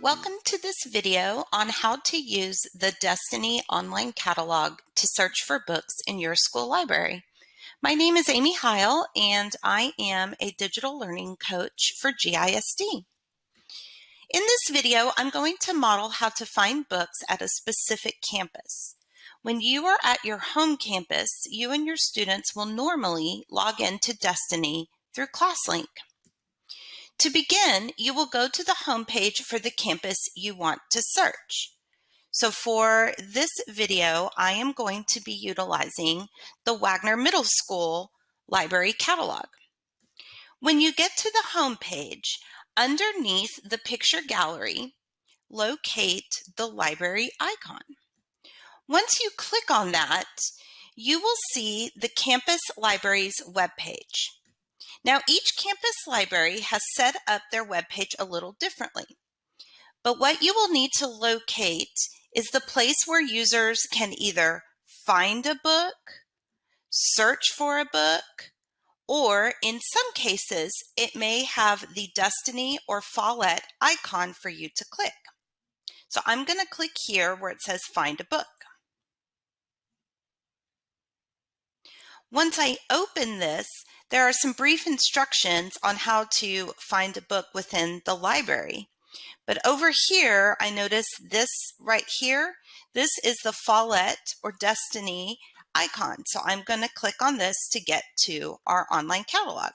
Welcome to this video on how to use the Destiny online catalog to search for books in your school library. My name is Amy Heil and I am a digital learning coach for GISD. In this video, I'm going to model how to find books at a specific campus. When you are at your home campus, you and your students will normally log into Destiny through ClassLink. To begin, you will go to the home page for the campus you want to search. So for this video, I am going to be utilizing the Wagner Middle School Library Catalog. When you get to the home page, underneath the picture gallery, locate the library icon. Once you click on that, you will see the campus library's webpage. Now, each campus library has set up their webpage a little differently, but what you will need to locate is the place where users can either find a book, search for a book, or in some cases, it may have the Destiny or Follett icon for you to click. So I'm going to click here where it says Find a Book. Once I open this, there are some brief instructions on how to find a book within the library. But over here, I notice this right here. This is the Follett or Destiny icon. So I'm going to click on this to get to our online catalog.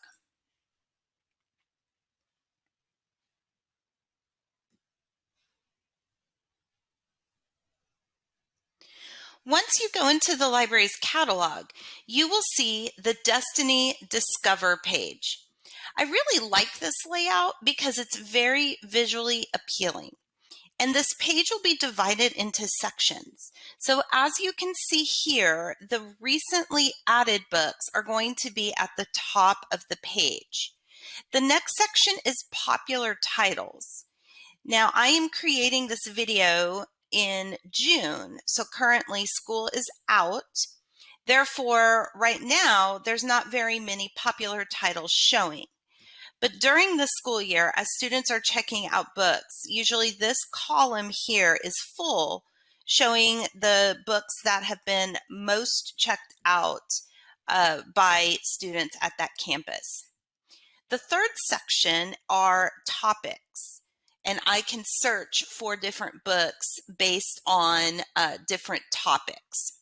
Once you go into the library's catalog, you will see the Destiny Discover page. I really like this layout because it's very visually appealing. And this page will be divided into sections. So as you can see here, the recently added books are going to be at the top of the page. The next section is popular titles. Now, I am creating this video in June, so currently school is out. Therefore, right now, there's not very many popular titles showing. But during the school year, as students are checking out books, usually this column here is full, showing the books that have been most checked out by students at that campus. The third section are topics, and I can search for different books based on different topics.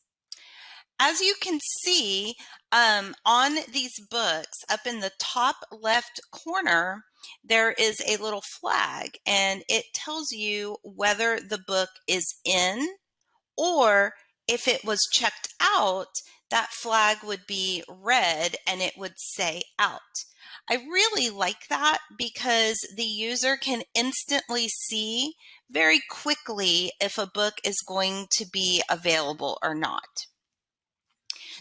As you can see, on these books, up in the top left corner, there is a little flag, and it tells you whether the book is in, or if it was checked out, that flag would be red and it would say out. I really like that because the user can instantly see very quickly if a book is going to be available or not.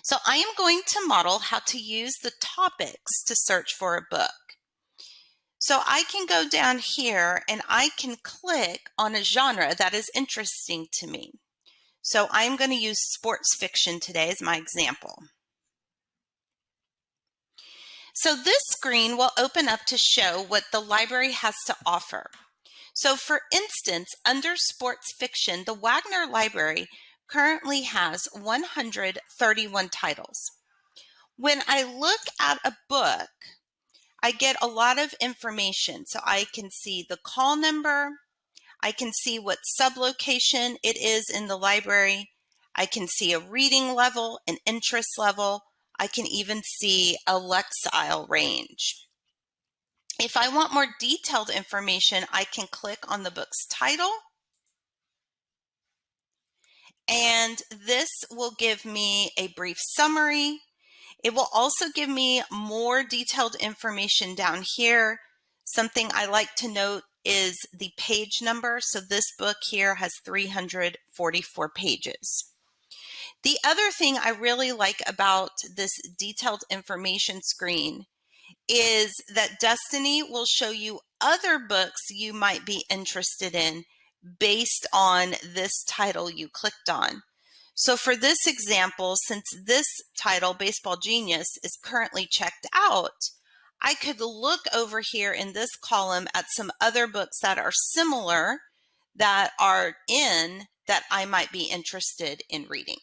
So I am going to model how to use the topics to search for a book. So I can go down here and I can click on a genre that is interesting to me. So I'm going to use sports fiction today as my example. So this screen will open up to show what the library has to offer. So for instance, under sports fiction, the Wagner Library currently has 131 titles. When I look at a book, I get a lot of information. So I can see the call number, I can see what sublocation it is in the library, I can see a reading level, an interest level, I can even see a Lexile range. If I want more detailed information, I can click on the book's title, and this will give me a brief summary. It will also give me more detailed information down here. Something I like to note is the page number. So this book here has 344 pages. The other thing I really like about this detailed information screen is that Destiny will show you other books you might be interested in based on this title you clicked on. So for this example, since this title, Baseball Genius, is currently checked out, I could look over here in this column at some other books that are similar that are in that I might be interested in reading.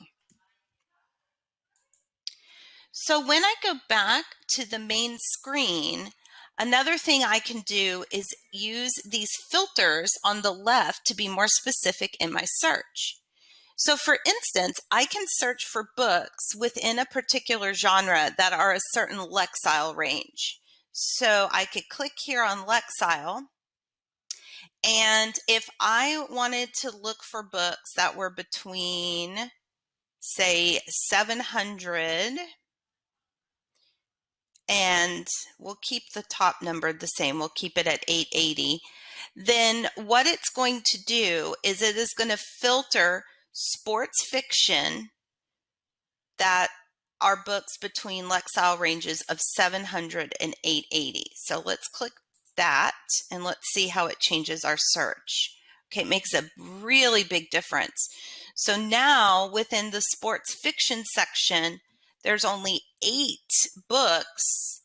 So when I go back to the main screen, another thing I can do is use these filters on the left to be more specific in my search. So for instance, I can search for books within a particular genre that are a certain Lexile range. So I could click here on Lexile, and if I wanted to look for books that were between, say, 700, and we'll keep the top number the same, we'll keep it at 880, then what it's going to do is it is going to filter sports fiction that are books between Lexile ranges of 700 and 880. So let's click that and let's see how it changes our search. Okay, it makes a really big difference. So now within the sports fiction section, there's only 8 books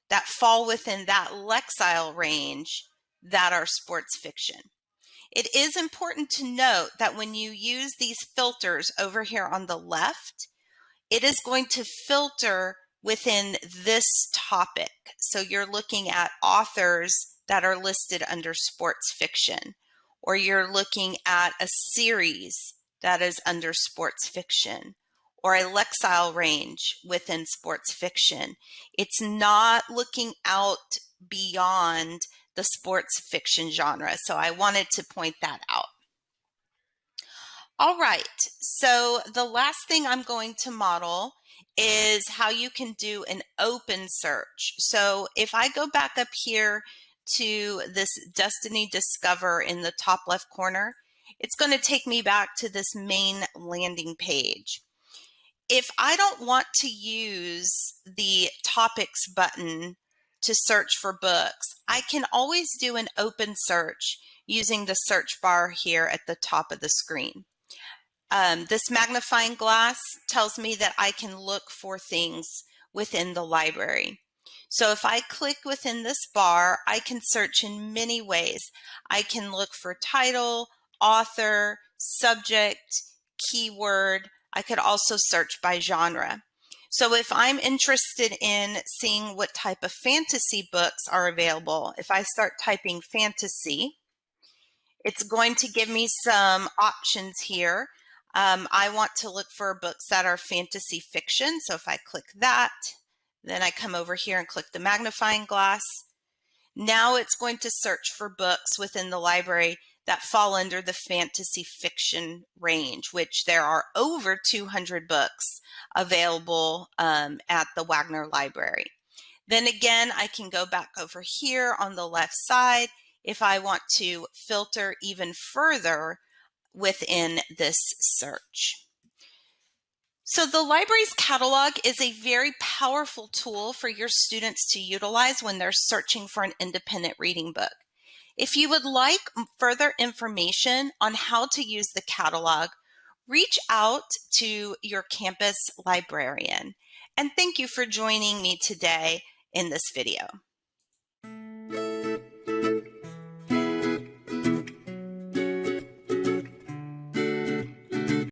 that fall within that Lexile range that are sports fiction. It is important to note that when you use these filters over here on the left, it is going to filter within this topic. So you're looking at authors that are listed under sports fiction, or you're looking at a series that is under sports fiction, or a Lexile range within sports fiction. It's not looking out beyond the sports fiction genre. So I wanted to point that out. All right, so the last thing I'm going to model is how you can do an open search. So if I go back up here to this Destiny Discover in the top left corner, it's going to take me back to this main landing page. If I don't want to use the topics button to search for books, I can always do an open search using the search bar here at the top of the screen. This magnifying glass tells me that I can look for things within the library. So if I click within this bar, I can search in many ways. I can look for title, author, subject, keyword. I could also search by genre. So if I'm interested in seeing what type of fantasy books are available, if I start typing fantasy, it's going to give me some options here. I want to look for books that are fantasy fiction. So if I click that, then I come over here and click the magnifying glass. Now it's going to search for books within the library that fall under the fantasy fiction range, which there are over 200 books available at the Wagner Library. Then again, I can go back over here on the left side if I want to filter even further within this search. So the library's catalog is a very powerful tool for your students to utilize when they're searching for an independent reading book. If you would like further information on how to use the catalog, reach out to your campus librarian. And thank you for joining me today in this video.